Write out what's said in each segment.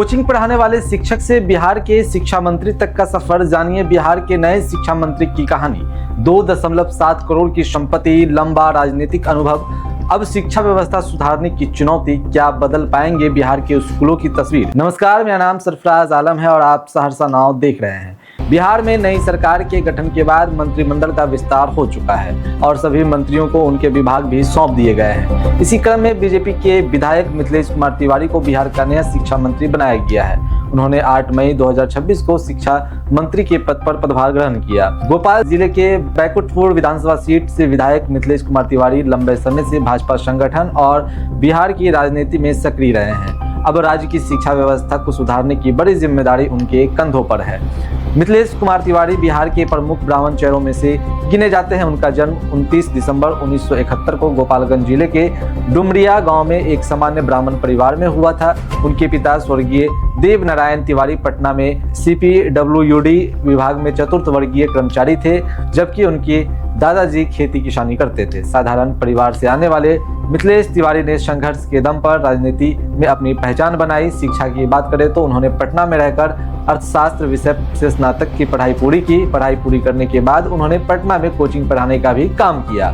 Coaching पढ़ाने वाले शिक्षक से बिहार के शिक्षा मंत्री तक का सफर, जानिए बिहार के नए शिक्षा मंत्री की कहानी। 2.7 करोड़ की संपत्ति, लंबा राजनीतिक अनुभव, अब शिक्षा व्यवस्था सुधारने की चुनौती, क्या बदल पाएंगे बिहार के स्कूलों की तस्वीर। नमस्कार, मेरा नाम सरफराज आलम है और आप सहरसा नाव देख रहे हैं। बिहार में नई सरकार के गठन के बाद मंत्रिमंडल का विस्तार हो चुका है और सभी मंत्रियों को उनके विभाग भी सौंप दिए गए हैं। इसी क्रम में बीजेपी के विधायक मिथिलेश कुमार तिवारी को बिहार का नया शिक्षा मंत्री बनाया गया है। उन्होंने 8 मई 2026 को शिक्षा मंत्री के पद पर पदभार ग्रहण किया। भोपाल जिले के बैकुंठपुर विधानसभा सीट से विधायक मिथिलेश कुमार तिवारी लंबे समय से भाजपा संगठन और बिहार की राजनीति में सक्रिय रहे हैं। अब राज्य की शिक्षा व्यवस्था को सुधारने की बड़ी जिम्मेदारी उनके कंधों पर है। मिथिलेश कुमार तिवारी बिहार के प्रमुख ब्राह्मण चेहरों में से गिने जाते हैं। उनका जन्म 29 दिसंबर 1971 को गोपालगंज जिले के डुमरिया गांव में एक सामान्य ब्राह्मण परिवार में हुआ था। उनके पिता स्वर्गीय देव नारायण तिवारी पटना में CPWD विभाग में चतुर्थ वर्गीय कर्मचारी थे, जबकि उनके दादाजी खेती किसानी करते थे। साधारण परिवार से आने वाले मिथिलेश तिवारी ने संघर्ष के दम पर राजनीति में अपनी पहचान बनाई। शिक्षा की बात करें तो उन्होंने पटना में रहकर अर्थशास्त्र विषय से स्नातक की पढ़ाई पूरी की। पढ़ाई पूरी करने के बाद उन्होंने पटना में कोचिंग पढ़ाने का भी काम किया।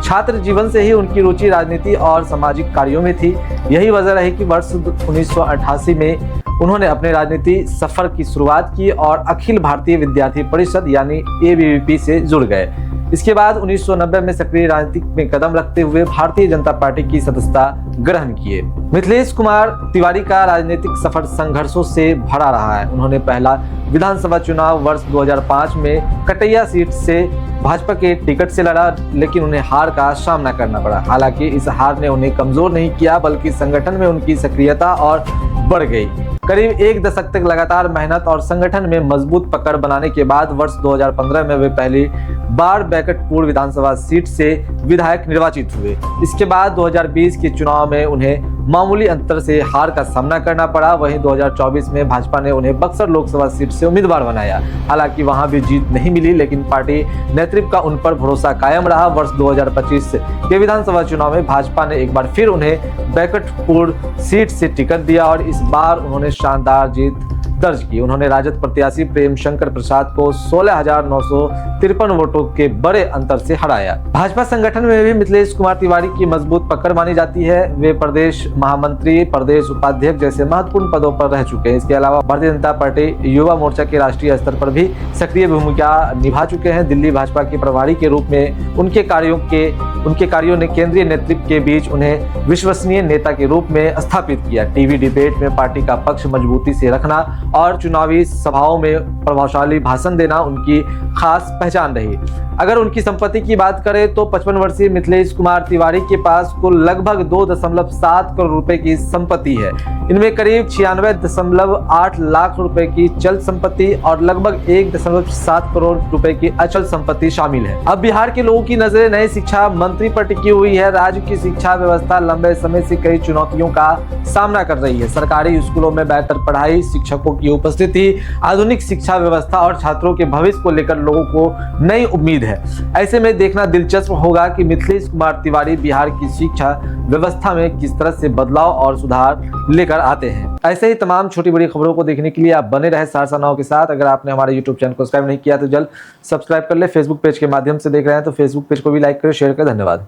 छात्र जीवन से ही उनकी रुचि राजनीति और सामाजिक कार्यों में थी। यही वजह रही कि वर्ष 1988 में उन्होंने अपने राजनीति सफर की शुरुआत की और अखिल भारतीय विद्यार्थी परिषद यानी ABVP से जुड़ गए। इसके बाद 1990 में सक्रिय राजनीति में कदम रखते हुए भारतीय जनता पार्टी की सदस्यता ग्रहण किए। मिथिलेश कुमार तिवारी का राजनीतिक सफर संघर्षों से भरा रहा है। उन्होंने पहला विधानसभा चुनाव वर्ष 2005 में कटैया सीट से भाजपा के टिकट से लड़ा, लेकिन उन्हें हार का सामना करना पड़ा। हालांकि इस हार ने उन्हें कमजोर नहीं किया, बल्कि संगठन में उनकी सक्रियता और बढ़ गई। करीब 1 दशक तक लगातार मेहनत और संगठन में मजबूत पकड़ बनाने के बाद वर्ष 2015 में वे पहली बार बैकुंठपुर विधानसभा सीट से विधायक निर्वाचित हुए। इसके बाद 2020 के चुनाव में उन्हें मामूली अंतर से हार का सामना करना पड़ा। वहीं 2024 में भाजपा ने उन्हें बक्सर लोकसभा सीट से उम्मीदवार बनाया। हालांकि वहां भी जीत नहीं मिली, लेकिन पार्टी नेतृत्व का उन पर भरोसा कायम रहा। वर्ष 2025 के विधानसभा चुनाव में भाजपा ने एक बार फिर उन्हें बैकुंठपुर सीट से टिकट दिया और इस बार उन्होंने शानदार जीत दर्ज की। उन्होंने राजद प्रत्याशी प्रेम शंकर प्रसाद को 16,953 वोटों के बड़े अंतर से हराया। भाजपा संगठन में भी मिथिलेश कुमार तिवारी की मजबूत पकड़ मानी जाती है। वे प्रदेश महामंत्री, प्रदेश उपाध्यक्ष जैसे महत्वपूर्ण पदों पर रह चुके हैं। इसके अलावा भारतीय जनता पार्टी युवा मोर्चा के राष्ट्रीय स्तर पर भी सक्रिय भूमिका निभा चुके हैं। दिल्ली भाजपा के प्रभारी के रूप में उनके कार्यों ने केंद्रीय नेतृत्व के बीच उन्हें विश्वसनीय नेता के रूप में स्थापित किया। टीवी डिबेट में पार्टी का पक्ष मजबूती से रखना और चुनावी सभाओं में प्रभावशाली भाषण देना उनकी खास पहचान रही। अगर उनकी संपत्ति की बात करें तो 55 वर्षीय मिथिलेश कुमार तिवारी के पास कुल लगभग 2.7 करोड़ रुपए की संपत्ति है। इनमें करीब 96.8 लाख रुपए की चल संपत्ति और लगभग 1.7 करोड़ रुपए की अचल संपत्ति शामिल है। अब बिहार के लोगों की नजरें नए शिक्षा मंत्री पर टिकी हुई है। राज्य की शिक्षा व्यवस्था लंबे समय से कई चुनौतियों का सामना कर रही है। सरकारी स्कूलों में बेहतर पढ़ाई, शिक्षकों की उपस्थिति, आधुनिक शिक्षा व्यवस्था और छात्रों के भविष्य को लेकर लोगों को नई उम्मीद है। ऐसे में देखना दिलचस्प होगा कि मिथिलेश कुमार तिवारी बिहार की शिक्षा व्यवस्था में किस तरह से बदलाव और सुधार लेकर आते हैं। ऐसे ही तमाम छोटी बड़ी खबरों को देखने के लिए आप बने रहे सहरसा नाव के साथ। अगर आपने हमारे YouTube चैनल को सब्सक्राइब नहीं किया तो जल्द सब्सक्राइब कर ले। फेसबुक पेज के माध्यम से देख रहे हैं तो फेसबुक पेज को भी लाइक करें, शेयर करें। धन्यवाद।